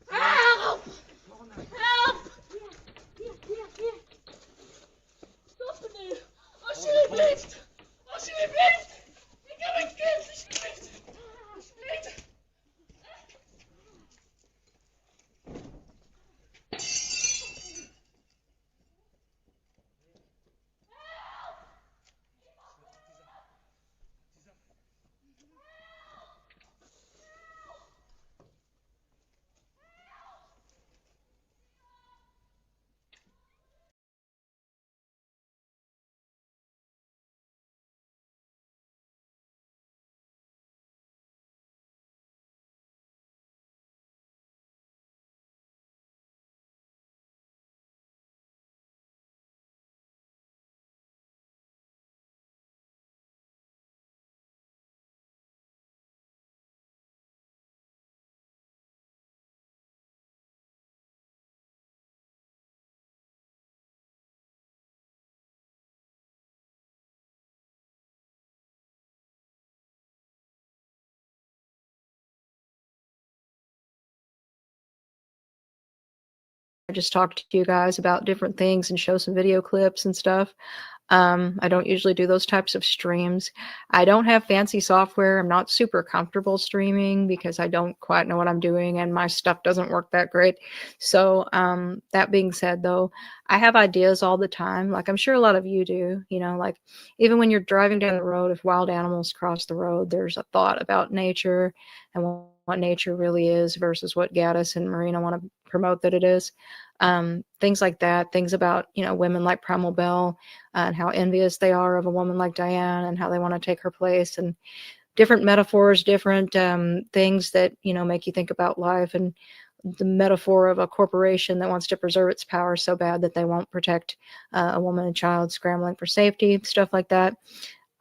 Help! Help! Stop nu! Alsjeblieft! Alsjeblieft! Ik heb een kind! Alsjeblieft! Alsjeblieft! Just talk to you guys about different things and show some video clips and stuff. I don't usually do those types of streams. I don't have fancy software. I'm not super comfortable streaming because I don't quite know what I'm doing and my stuff doesn't work that great. So that being said, though, I have ideas all the time. Like I'm sure a lot of you do, you know, like even when you're driving down the road, if wild animals cross the road, there's a thought about nature and what nature really is versus what Goatis and Marina want to promote that it is. Things like that, things about, you know, women like Primal Bell and how envious they are of a woman like Diane and how they want to take her place, and different metaphors, different things that, you know, make you think about life, and the metaphor of a corporation that wants to preserve its power so bad that they won't protect a woman and child scrambling for safety, stuff like that.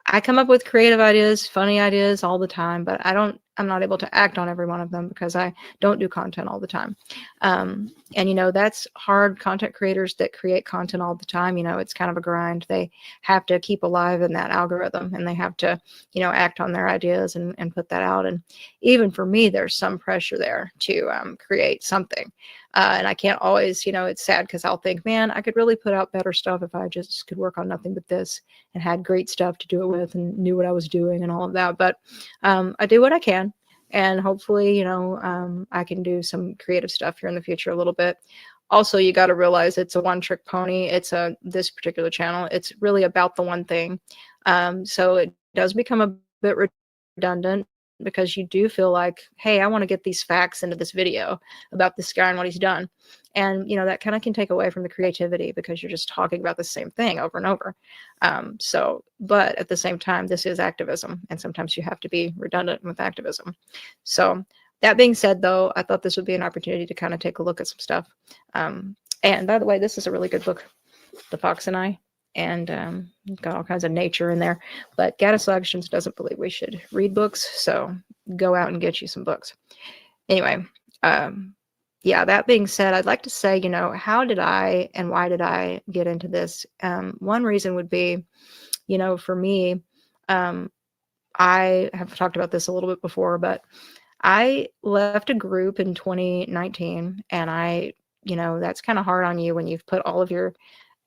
I come up with creative ideas, funny ideas all the time, but I'm not able to act on every one of them because I don't do content all the time. And, you know, that's hard. Content creators that create content all the time, you know, it's kind of a grind. They have to keep alive in that algorithm, and they have to, you know, act on their ideas and put that out. And even for me, there's some pressure there to create something. And I can't always, you know, it's sad because I'll think, man, I could really put out better stuff if I just could work on nothing but this and had great stuff to do it with and knew what I was doing and all of that. But I do what I can. and hopefully, you know, I can do some creative stuff here in the future a little bit. Also, you got to realize it's a one-trick pony. It's this particular channel. It's really about the one thing. So it does become a bit redundant because you do feel like, hey, I want to get these facts into this video about this guy and what he's done. And, you know, that kind of can take away from the creativity because you're just talking about the same thing over and over. But at the same time, this is activism, and sometimes you have to be redundant with activism. So that being said, though, I thought this would be an opportunity to kind of take a look at some stuff. And by the way, this is a really good book, The Fox and I, and got all kinds of nature in there. But Gaslighting doesn't believe we should read books, so go out and get you some books. Anyway, yeah, that being said, I'd like to say, you know, how did I and why did I get into this? One reason would be, you know, for me, I have talked about this a little bit before, but I left a group in 2019, and you know, that's kind of hard on you when you've put all of your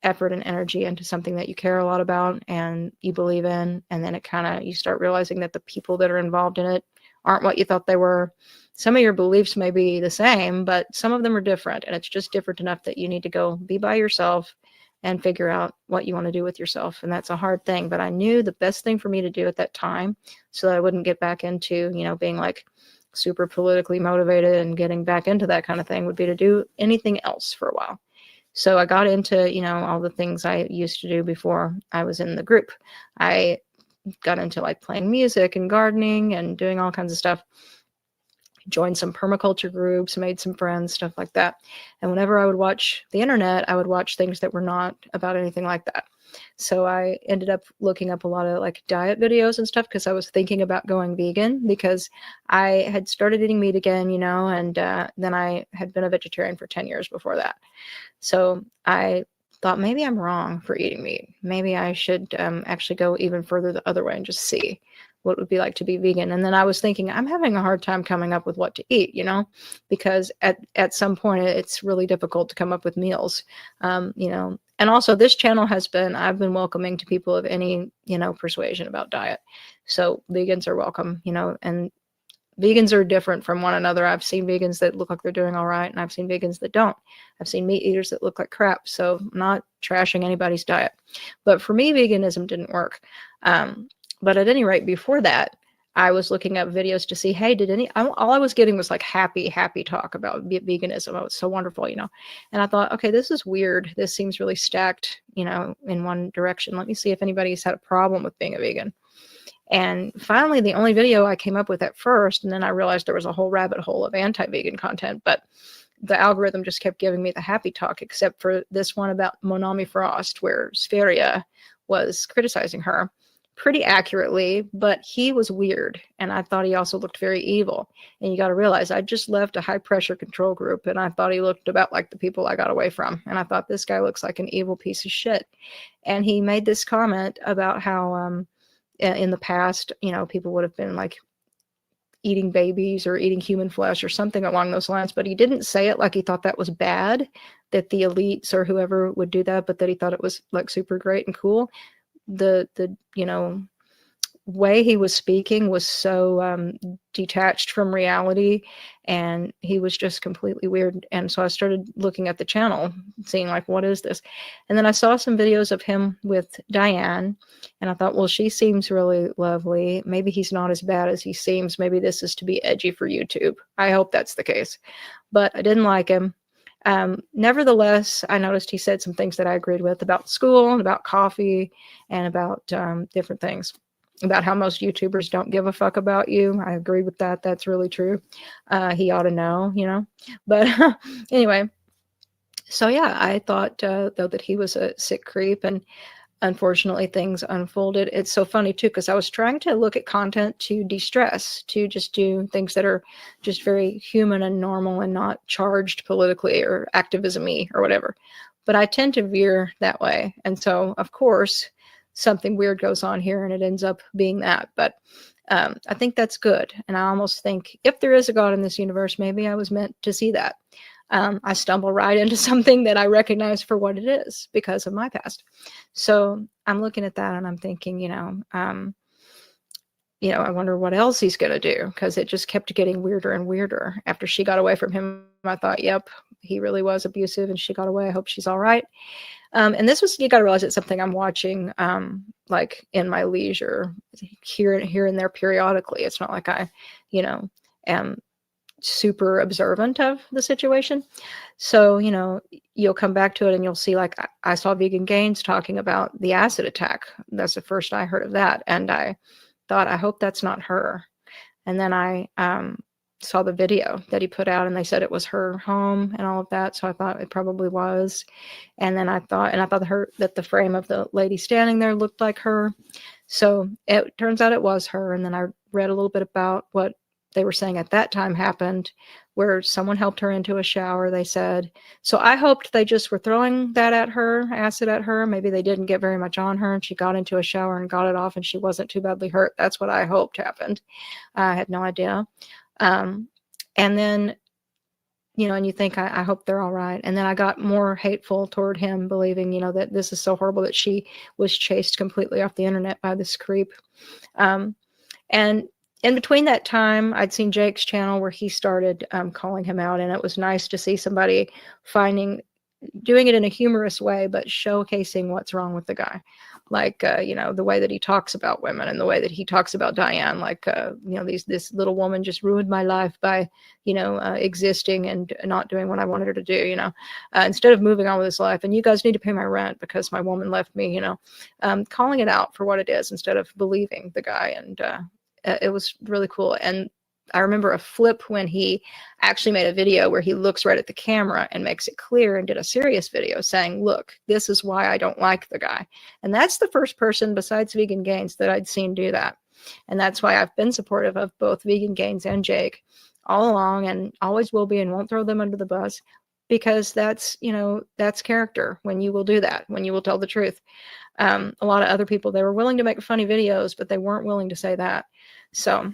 effort and energy into something that you care a lot about and you believe in, and then it kind of, you start realizing that the people that are involved in it aren't what you thought they were. Some of your beliefs may be the same, but some of them are different, and it's just different enough that you need to go be by yourself and figure out what you want to do with yourself. And that's a hard thing, but I knew the best thing for me to do at that time, so that I wouldn't get back into, you know, being like super politically motivated and getting back into that kind of thing, would be to do anything else for a while. So I got into, you know, all the things I used to do before I was in the group. I got into like playing music and gardening and doing all kinds of stuff. Joined some permaculture groups, made some friends, stuff like that. And whenever I would watch the internet, I would watch things that were not about anything like that. So I ended up looking up a lot of like diet videos and stuff because I was thinking about going vegan, because I had started eating meat again, you know, and then I had been a vegetarian for 10 years before that. So I thought maybe I'm wrong for eating meat. Maybe I should actually go even further the other way and just see what it would be like to be vegan. And then I was thinking, I'm having a hard time coming up with what to eat, you know, because at some point it's really difficult to come up with meals, you know. And also this channel I've been welcoming to people of any, you know, persuasion about diet. So vegans are welcome, you know, and vegans are different from one another. I've seen vegans that look like they're doing all right, and I've seen vegans that don't. I've seen meat eaters that look like crap. So I'm not trashing anybody's diet. But for me, veganism didn't work. But at any rate, before that, I was looking up videos to see, hey, all I was getting was like happy talk about veganism. Oh, it's so wonderful, you know. And I thought, okay, this is weird. This seems really stacked, you know, in one direction. Let me see if anybody's had a problem with being a vegan. And finally, the only video I came up with at first, and then I realized there was a whole rabbit hole of anti-vegan content, but the algorithm just kept giving me the happy talk, except for this one about Monami Frost, where Spheria was criticizing her pretty accurately, but he was weird, and I thought he also looked very evil. And you got to realize, I just left a high-pressure control group, and I thought he looked about like the people I got away from, and I thought, this guy looks like an evil piece of shit. And he made this comment about how in the past, you know, people would have been like eating babies or eating human flesh or something along those lines, but he didn't say it like he thought that was bad, that the elites or whoever would do that, but that he thought it was like super great and cool. The you know, way he was speaking was so detached from reality, and he was just completely weird. And so I started looking at the channel, seeing like, what is this? And then I saw some videos of him with Diane, and I thought, well, she seems really lovely. Maybe he's not as bad as he seems. Maybe this is to be edgy for YouTube. I hope that's the case. But I didn't like him. Nevertheless, I noticed he said some things that I agreed with about school and about coffee and about different things, about how most YouTubers don't give a fuck about you. I agree with that. That's really true. He ought to know, you know. But anyway, so yeah, I thought though that he was a sick creep, and unfortunately things unfolded. It's so funny too, because I was trying to look at content to de-stress, to just do things that are just very human and normal and not charged politically or activism-y or whatever. But I tend to veer that way. And so, of course, something weird goes on here and it ends up being that. But I think that's good. And I almost think if there is a God in this universe, maybe I was meant to see that. I stumble right into something that I recognize for what it is because of my past. So I'm looking at that and I'm thinking, you know, I wonder what else he's going to do, because it just kept getting weirder and weirder. After she got away from him, I thought, yep, he really was abusive and she got away. I hope she's all right. And this was, you got to realize it's something I'm watching like in my leisure, here and there periodically. It's not like I, am super observant of the situation. So, you'll come back to it and you'll see, like, I saw Vegan Gains talking about the acid attack. That's the first I heard of that. And I thought, I hope that's not her. And then I saw the video that he put out and they said it was her home and all of that. So I thought it probably was. And then I thought that the frame of the lady standing there looked like her. So it turns out it was her. And then I read a little bit about what they were saying at that time happened, where someone helped her into a shower, they said. So I hoped they just were throwing that at her, acid at her. Maybe they didn't get very much on her and she got into a shower and got it off and she wasn't too badly hurt. That's what I hoped happened. I had no idea. And then, and you think, I hope they're all right. And then I got more hateful toward him, believing, that this is so horrible that she was chased completely off the internet by this creep. And in between that time, I'd seen Jake's channel where he started calling him out, and it was nice to see somebody doing it in a humorous way, but showcasing what's wrong with the guy. Like, the way that he talks about women and the way that he talks about Diane, like, this little woman just ruined my life by, existing and not doing what I wanted her to do, instead of moving on with his life. And you guys need to pay my rent because my woman left me, calling it out for what it is instead of believing the guy. And it was really cool. And I remember a flip when he actually made a video where he looks right at the camera and makes it clear, and did a serious video saying, look, this is why I don't like the guy. And that's the first person besides Vegan Gains that I'd seen do that. And that's why I've been supportive of both Vegan Gains and Jake all along, and always will be, and won't throw them under the bus, because that's character, when you will do that, when you will tell the truth. A lot of other people, they were willing to make funny videos, but they weren't willing to say that. So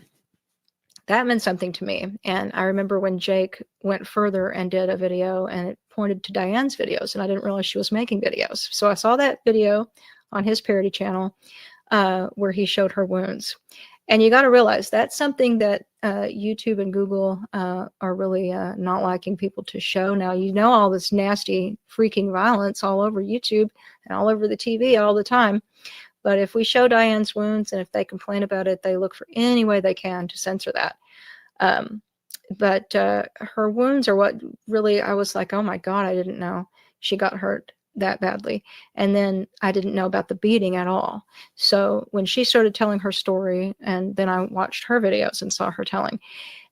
that meant something to me. And I remember when Jake went further and did a video and it pointed to Diane's videos, and I didn't realize she was making videos. So I saw that video on his parody channel where he showed her wounds. And you got to realize that's something that YouTube and Google are really not liking people to show. Now, all this nasty freaking violence all over YouTube and all over the TV all the time. But if we show Diane's wounds and if they complain about it, they look for any way they can to censor that. But her wounds are what really, I was like, oh my God, I didn't know she got hurt that badly. And then I didn't know about the beating at all. So when she started telling her story, and then I watched her videos and saw her telling,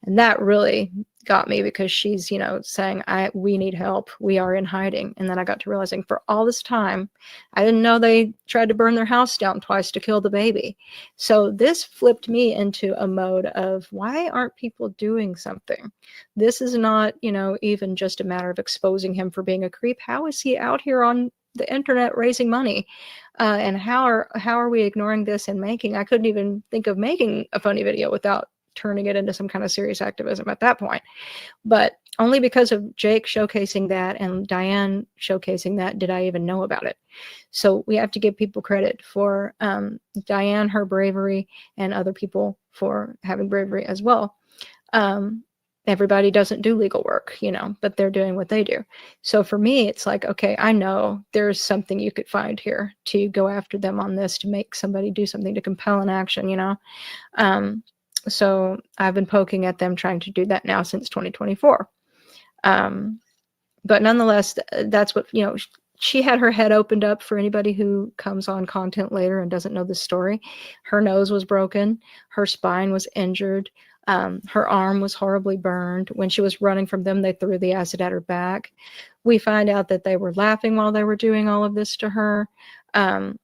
and that really got me, because she's, saying, we need help. We are in hiding. And then I got to realizing, for all this time, I didn't know they tried to burn their house down twice to kill the baby. So this flipped me into a mode of, why aren't people doing something? This is not, even just a matter of exposing him for being a creep. How is he out here on the internet raising money? And how are we ignoring this and I couldn't even think of making a funny video without turning it into some kind of serious activism at that point. But only because of Jake showcasing that and Diane showcasing that did I even know about it. So we have to give people credit for Diane, her bravery, and other people for having bravery as well. Everybody doesn't do legal work, but they're doing what they do. So for me, it's like, okay, I know there's something you could find here to go after them on this, to make somebody do something, to compel an action, So I've been poking at them, trying to do that now since 2024. But nonetheless, that's what, she had her head opened up for anybody who comes on content later and doesn't know this story. Her nose was broken. Her spine was injured. Her arm was horribly burned. When she was running from them, they threw the acid at her back. We find out that they were laughing while they were doing all of this to her. And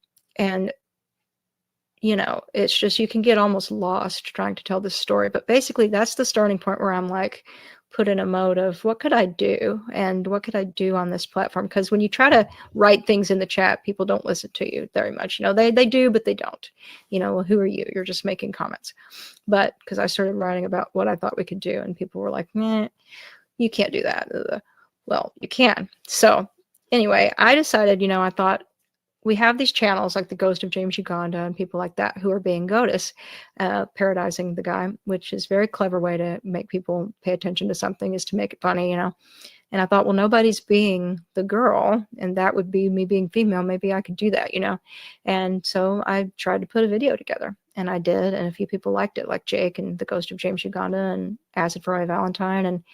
it's just, you can get almost lost trying to tell this story. But basically, that's the starting point where I'm like, put in a mode of, what could I do? And what could I do on this platform? Because when you try to write things in the chat, people don't listen to you very much. They do, but they don't. Well, who are you? You're just making comments. But because I started writing about what I thought we could do, and people were like, meh, you can't do that. Well, you can. So anyway, I decided, I thought, we have these channels like the Ghost of James Uganda and people like that who are being Goatis, parodizing the guy, which is a very clever way to make people pay attention to something, is to make it funny, you know. And I thought, well, nobody's being the girl, and that would be me being female. Maybe I could do that, you know. And so I tried to put a video together, and I did, and a few people liked it, like Jake and the Ghost of James Uganda and Acid for My Valentine, and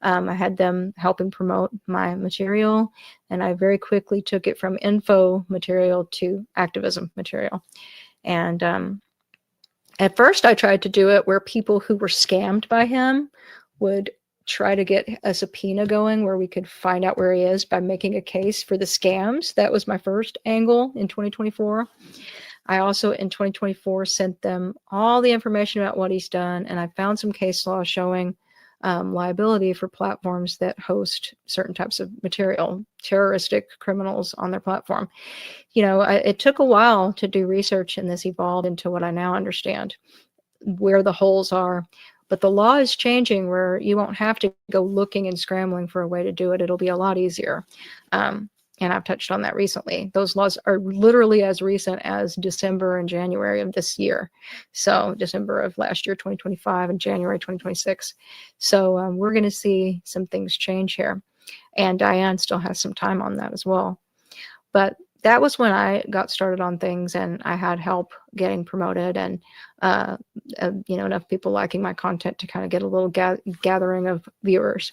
I had them helping promote my material, and I very quickly took it from info material to activism material. And at first, I tried to do it where people who were scammed by him would try to get a subpoena going where we could find out where he is by making a case for the scams. That was my first angle in 2024. I also, in 2024, sent them all the information about what he's done, and I found some case law showing liability for platforms that host certain types of material, terroristic criminals on their platform. You know, it took a while to do research, and this evolved into what I now understand, where the holes are. But the law is changing where you won't have to go looking and scrambling for a way to do it. It'll be a lot easier. And I've touched on that recently. Those laws are literally as recent as December and January of this year. So December of last year, 2025, and January 2026. So we're going to see some things change here. And Diane still has some time on that as well. But that was when I got started on things, and I had help getting promoted, and you know, enough people liking my content to kind of get a little gathering of viewers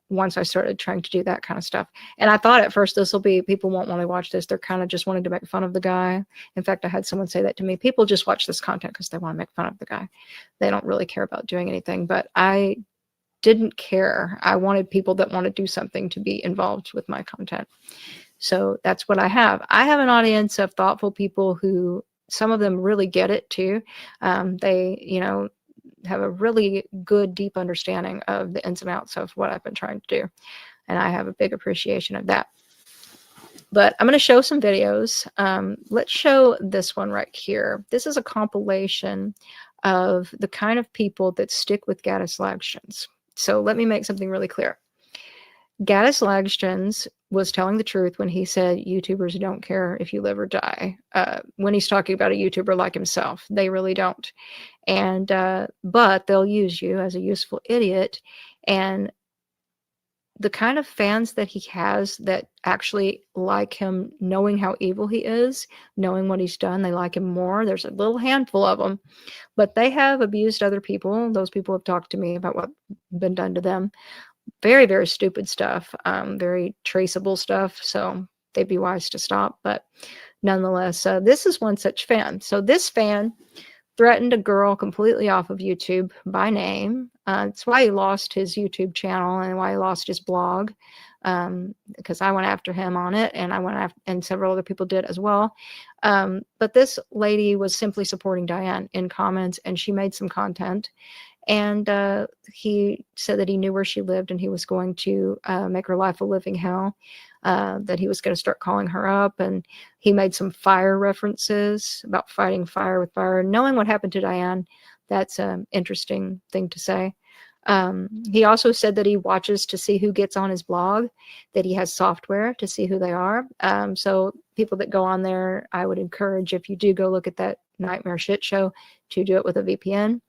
once I started trying to do that kind of stuff. And I thought at first this will be, people won't want to watch this. They're kind of just wanting to make fun of the guy. In fact, I had someone say that to me. People just watch this content because they want to make fun of the guy. They don't really care about doing anything. But I didn't care. I wanted people that want to do something to be involved with my content. So that's what I have. I have an audience of thoughtful people who, some of them really get it too. They, you know, have a really good, deep understanding of the ins and outs of what I've been trying to do. And I have a big appreciation of that. But I'm going to show some videos. Let's show this one right here. This is a compilation of the kind of people that stick with Gaslighting. So let me make something really clear. Gaslighting was telling the truth when he said YouTubers don't care if you live or die. When he's talking about a YouTuber like himself, they really don't. And but they'll use you as a useful idiot. And the kind of fans that he has that actually like him, knowing how evil he is, knowing what he's done, they like him more. There's a little handful of them, but they have abused other people. Those people have talked to me about what's been done to them. Very, very stupid stuff, very traceable stuff. So they'd be wise to stop. But nonetheless, this is one such fan. So this fan threatened a girl completely off of YouTube by name. It's why he lost his YouTube channel and why he lost his blog, because I went after him on it, and I went after, and several other people did as well. But this lady was simply supporting Diane in comments, and she made some content. And he said that he knew where she lived, and he was going to make her life a living hell, that he was going to start calling her up. And he made some fire references about fighting fire with fire. Knowing what happened to Diane, that's an interesting thing to say. He also said that he watches to see who gets on his blog, that he has software to see who they are. So people that go on there, I would encourage, if you do go look at that nightmare shit show, to do it with a VPN.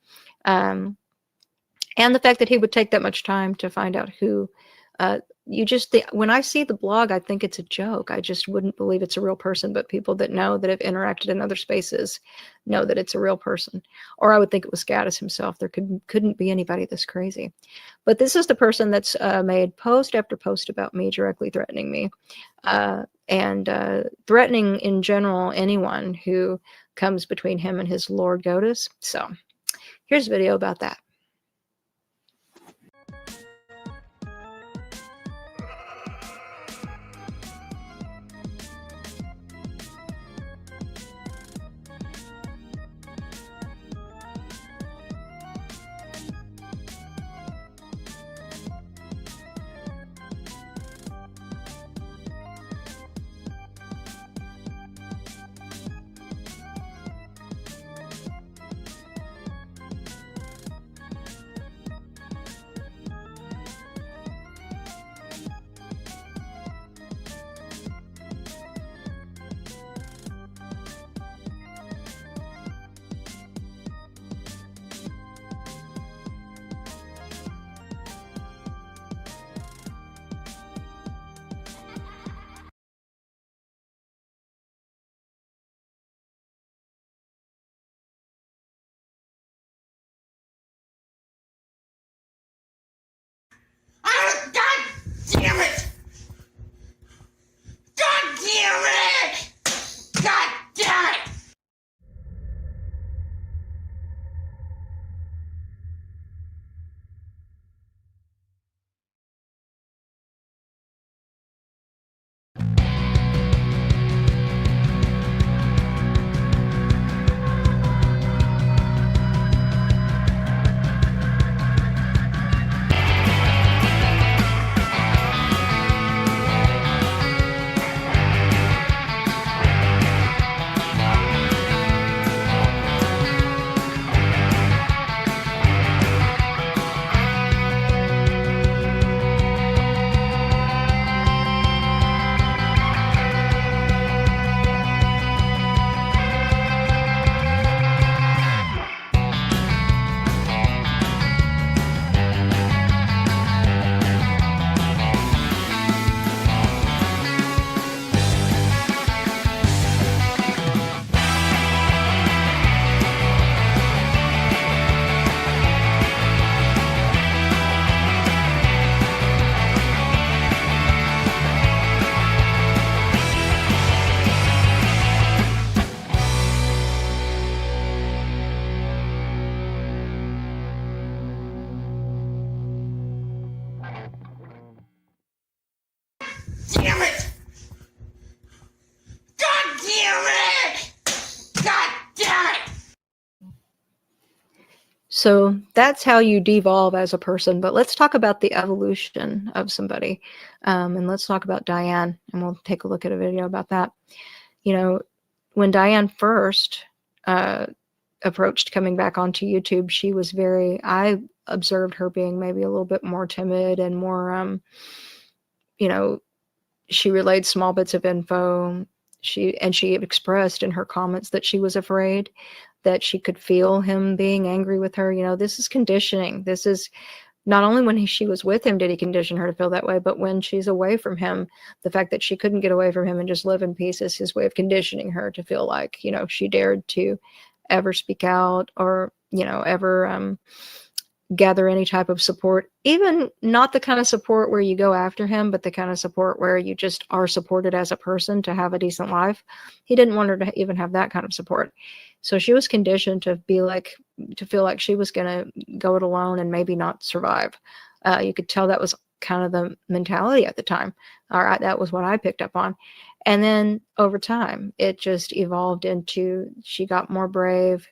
And the fact that he would take that much time to find out who, when I see the blog, I think it's a joke. I just wouldn't believe it's a real person, but people that know, that have interacted in other spaces, know that it's a real person. Or I would think it was Gaddis himself. There couldn't be anybody this crazy. But this is the person that's made post after post about me, directly threatening me, and threatening in general anyone who comes between him and his Lord Goatis. So here's a video about that. So that's how you devolve as a person. But let's talk about the evolution of somebody. And let's talk about Diane, and we'll take a look at a video about that. You know, when Diane first approached coming back onto YouTube, she was I observed her being maybe a little bit more timid and more, she relayed small bits of info. She expressed in her comments that she was afraid, that she could feel him being angry with her. This is conditioning. This is not only when she was with him did he condition her to feel that way, but when she's away from him, the fact that she couldn't get away from him and just live in peace is his way of conditioning her to feel like, she dared to ever speak out or, ever gather any type of support, even not the kind of support where you go after him, but the kind of support where you just are supported as a person to have a decent life. He didn't want her to even have that kind of support. So she was conditioned to feel like she was going to go it alone and maybe not survive. You could tell that was kind of the mentality at the time. All right, that was what I picked up on. And then over time, it just evolved into she got more brave,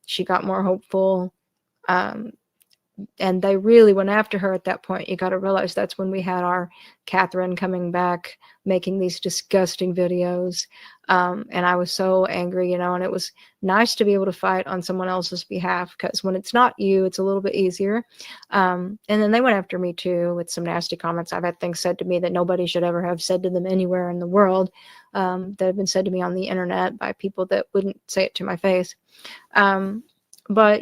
she got more hopeful, and they really went after her at that point. You got to realize that's when we had our Catherine coming back, making these disgusting videos. And I was so angry, and it was nice to be able to fight on someone else's behalf, because when it's not you, it's a little bit easier. And then they went after me too with some nasty comments. I've had things said to me that nobody should ever have said to them anywhere in the world, that have been said to me on the internet by people that wouldn't say it to my face. But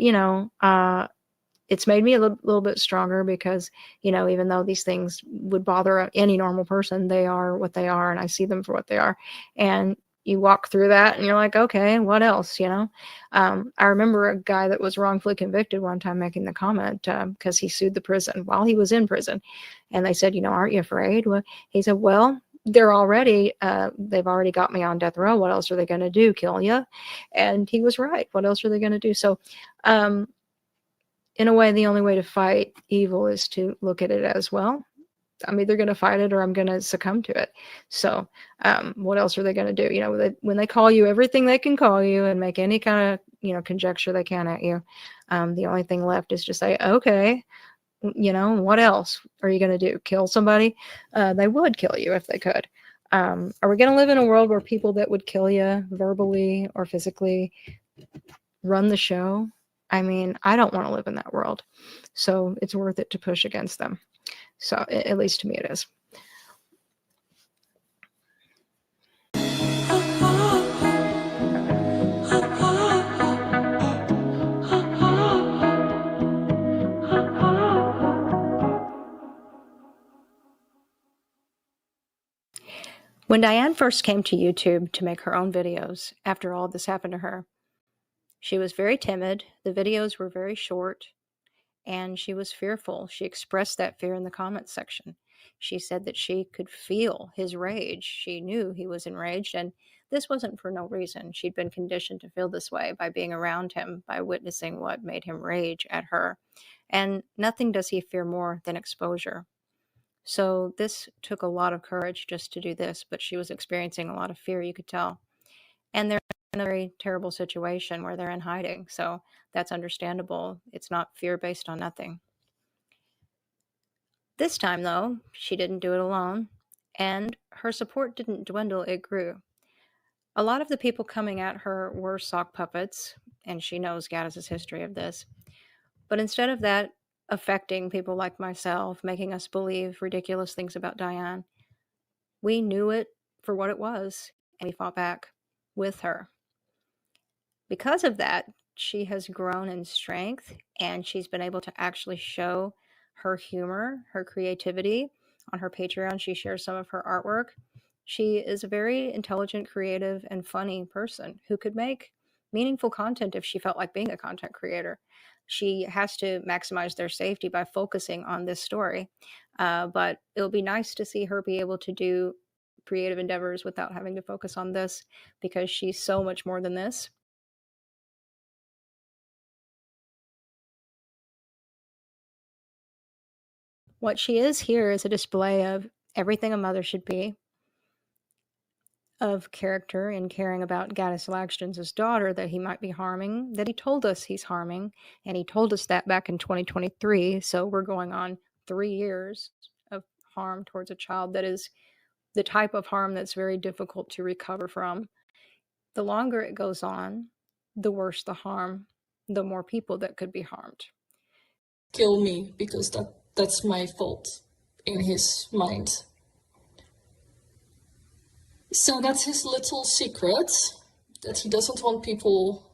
it's made me a little bit stronger, because, even though these things would bother any normal person, they are what they are, and I see them for what they are. And you walk through that and you're like, okay, what else? I remember a guy that was wrongfully convicted one time making the comment, because he sued the prison while he was in prison. And they said, aren't you afraid? Well, he said, well, they've already got me on death row. What else are they going to do? Kill you? And he was right. What else are they going to do? So, in a way, the only way to fight evil is to look at it as, well, I'm either going to fight it or I'm going to succumb to it. So what else are they going to do? When they call you everything they can call you and make any kind of, conjecture they can at you, the only thing left is to say, okay, what else are you going to do? Kill somebody? They would kill you if they could. Are we going to live in a world where people that would kill you verbally or physically run the show? I mean, I don't want to live in that world. So it's worth it to push against them. So at least to me it is. When Diane first came to YouTube to make her own videos, after all this happened to her, she was very timid. The videos were very short, and she was fearful. She expressed that fear in the comments section. She said that she could feel his rage. She knew he was enraged, and this wasn't for no reason. She'd been conditioned to feel this way by being around him, by witnessing what made him rage at her. And nothing does he fear more than exposure. So this took a lot of courage just to do this, but she was experiencing a lot of fear, you could tell. And they're in a very terrible situation where they're in hiding. So that's understandable. It's not fear based on nothing. This time, though, she didn't do it alone, and her support didn't dwindle, it grew. A lot of the people coming at her were sock puppets, and she knows Gaddis's history of this. But instead of that affecting people like myself, making us believe ridiculous things about Diane, we knew it for what it was, and we fought back with her. Because of that, she has grown in strength, and she's been able to actually show her humor, her creativity. On her Patreon, she shares some of her artwork. She is a very intelligent, creative, and funny person who could make meaningful content if she felt like being a content creator. She has to maximize their safety by focusing on this story. But it'll be nice to see her be able to do creative endeavors without having to focus on this, because she's so much more than this. What she is here is a display of everything a mother should be. of character in caring about Gaddis Laxton's daughter that he might be harming, that he told us he's harming, and he told us that back in 2023, so we're going on 3 years of harm towards a child that is the type of harm that's very difficult to recover from. The longer it goes on, the worse the harm, the more people that could be harmed. Kill me because that's my fault in his mind. So that's his little secret that he doesn't want people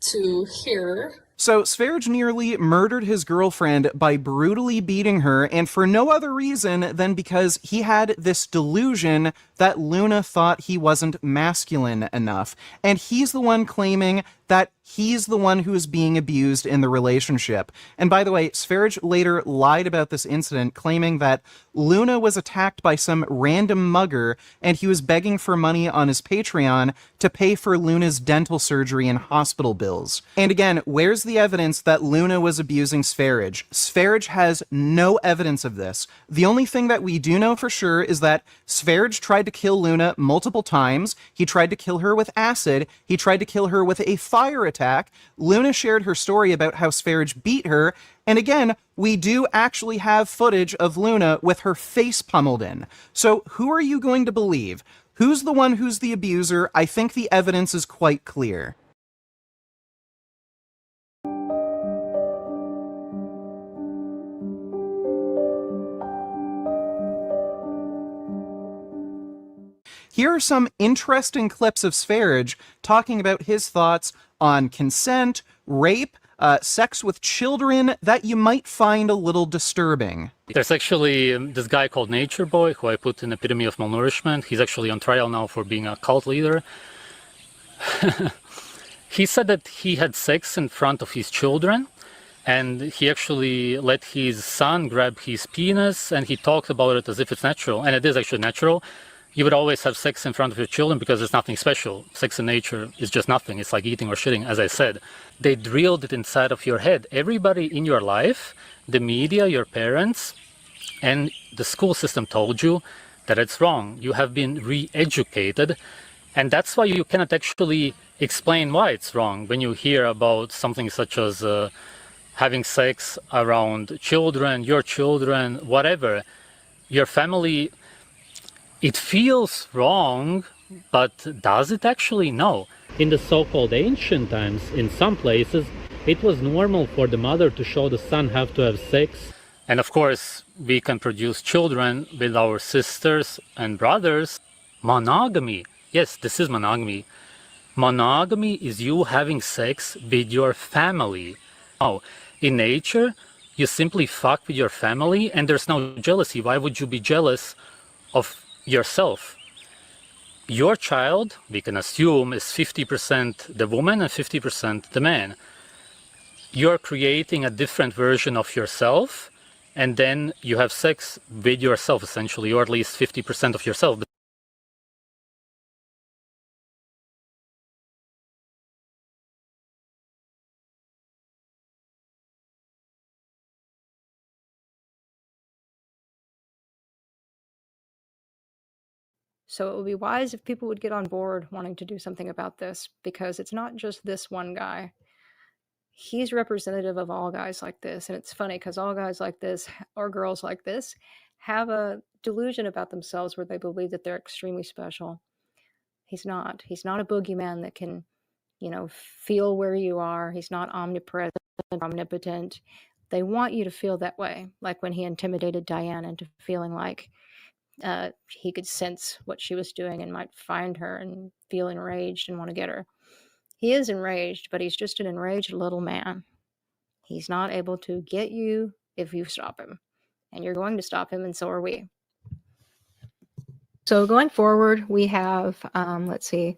to hear. So Sverige nearly murdered his girlfriend by brutally beating her, and for no other reason than because he had this delusion that Luna thought he wasn't masculine enough. And he's the one claiming that he's the one who is being abused in the relationship. And by the way, Sverige later lied about this incident, claiming that Luna was attacked by some random mugger and he was begging for money on his Patreon to pay for Luna's dental surgery and hospital bills. And again, where's the evidence that Luna was abusing Sverige? Sverige has no evidence of this. The only thing that we do know for sure is that Sverige tried to kill Luna multiple times. He tried to kill her with acid. He tried to kill her with a fire attack. Luna shared her story about how Sverige beat her. And again, we do actually have footage of Luna with her face pummeled in. So who are you going to believe? Who's the one who's the abuser? I think the evidence is quite clear. Here are some interesting clips of Sverige talking about his thoughts on consent, rape, sex with children that you might find a little disturbing. There's actually this guy called Nature Boy, who I put in epitome of malnourishment. He's actually on trial now for being a cult leader. He said that he had sex in front of his children, and he actually let his son grab his penis, and he talked about it as if it's natural, and it is actually natural. You would always have sex in front of your children because it's nothing special. Sex in nature is just nothing. It's like eating or shitting, as I said. They drilled it inside of your head. Everybody in your life, the media, your parents, and the school system told you that it's wrong. You have been re-educated, and that's why you cannot actually explain why it's wrong when you hear about something such as having sex around children, whatever. Your family... It feels wrong, but does it actually? No. In the so-called ancient times, in some places, it was normal for the mother to show the son how to have sex. And of course, we can produce children with our sisters and brothers. Monogamy. Yes, this is monogamy. Monogamy is you having sex with your family. Oh, in nature, you simply fuck with your family and there's no jealousy. Why would you be jealous of yourself? Your child, we can assume, is 50% the woman and 50% the man. You're creating a different version of yourself, and then you have sex with yourself, essentially, or at least 50% of yourself. So it would be wise if people would get on board wanting to do something about this, because it's not just this one guy. He's representative of all guys like this. And it's funny because all guys like this or girls like this have a delusion about themselves where they believe that they're extremely special. He's not. He's not a boogeyman that can, feel where you are. He's not omnipresent, omnipotent. They want you to feel that way, like when he intimidated Diane into feeling like he could sense what she was doing and might find her and feel enraged and want to get her. He is enraged, but he's just an enraged little man. He's not able to get you if you stop him. And you're going to stop him, and so are we. So going forward, we have, let's see,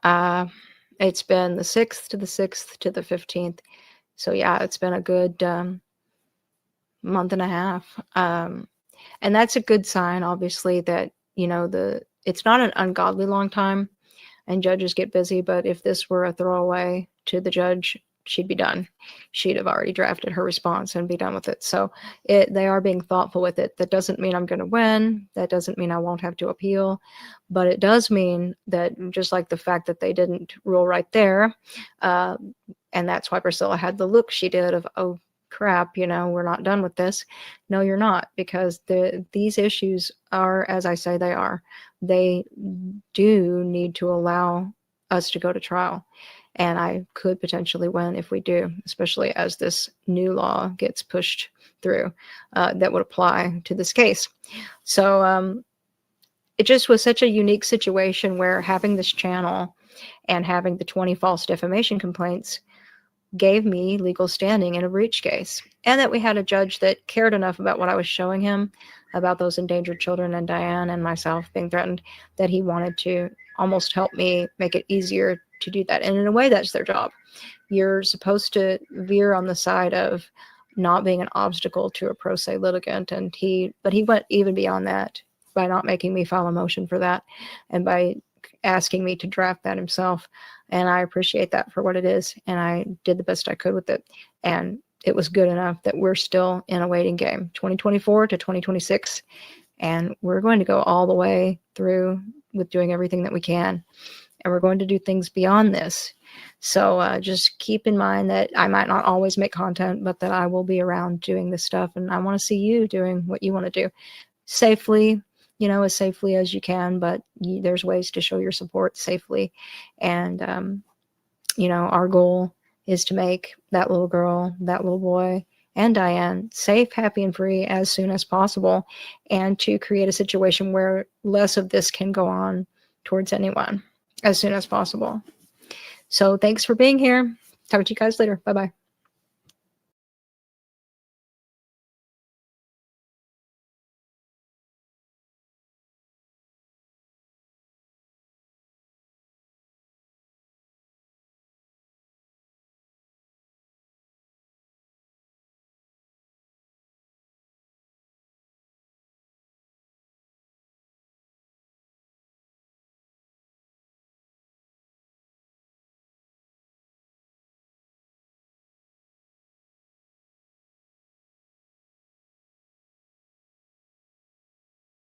it's been the 6th to the 6th to the 15th. So yeah, it's been a good month and a half. And that's a good sign, obviously, that, it's not an ungodly long time and judges get busy. But if this were a throwaway to the judge she'd be done. She'd have already drafted her response and be done with it. So they are being thoughtful with it. That doesn't mean I'm going to win. That doesn't mean I won't have to appeal. But it does mean that, just like the fact that they didn't rule right there, and that's why Priscilla had the look she did of, oh crap, we're not done with this. No, you're not, because these issues are, as I say, they are. They do need to allow us to go to trial. And I could potentially win if we do, especially as this new law gets pushed through that would apply to this case. So it just was such a unique situation where having this channel and having the 20 false defamation complaints gave me legal standing in a breach case. And that we had a judge that cared enough about what I was showing him about those endangered children and Diane and myself being threatened, that he wanted to almost help me make it easier to do that. And in a way, that's their job. You're supposed to veer on the side of not being an obstacle to a pro se litigant. But he went even beyond that by not making me file a motion for that and by asking me to draft that himself. And I appreciate that for what it is. And I did the best I could with it. And it was good enough that we're still in a waiting game, 2024 to 2026. And we're going to go all the way through with doing everything that we can. And we're going to do things beyond this. So just keep in mind that I might not always make content, but that I will be around doing this stuff. And I want to see you doing what you want to do safely, as safely as you can. But there's ways to show your support safely. And, our goal is to make that little girl, that little boy, and Diane safe, happy, and free as soon as possible, and to create a situation where less of this can go on towards anyone as soon as possible. So thanks for being here. Talk to you guys later. Bye-bye.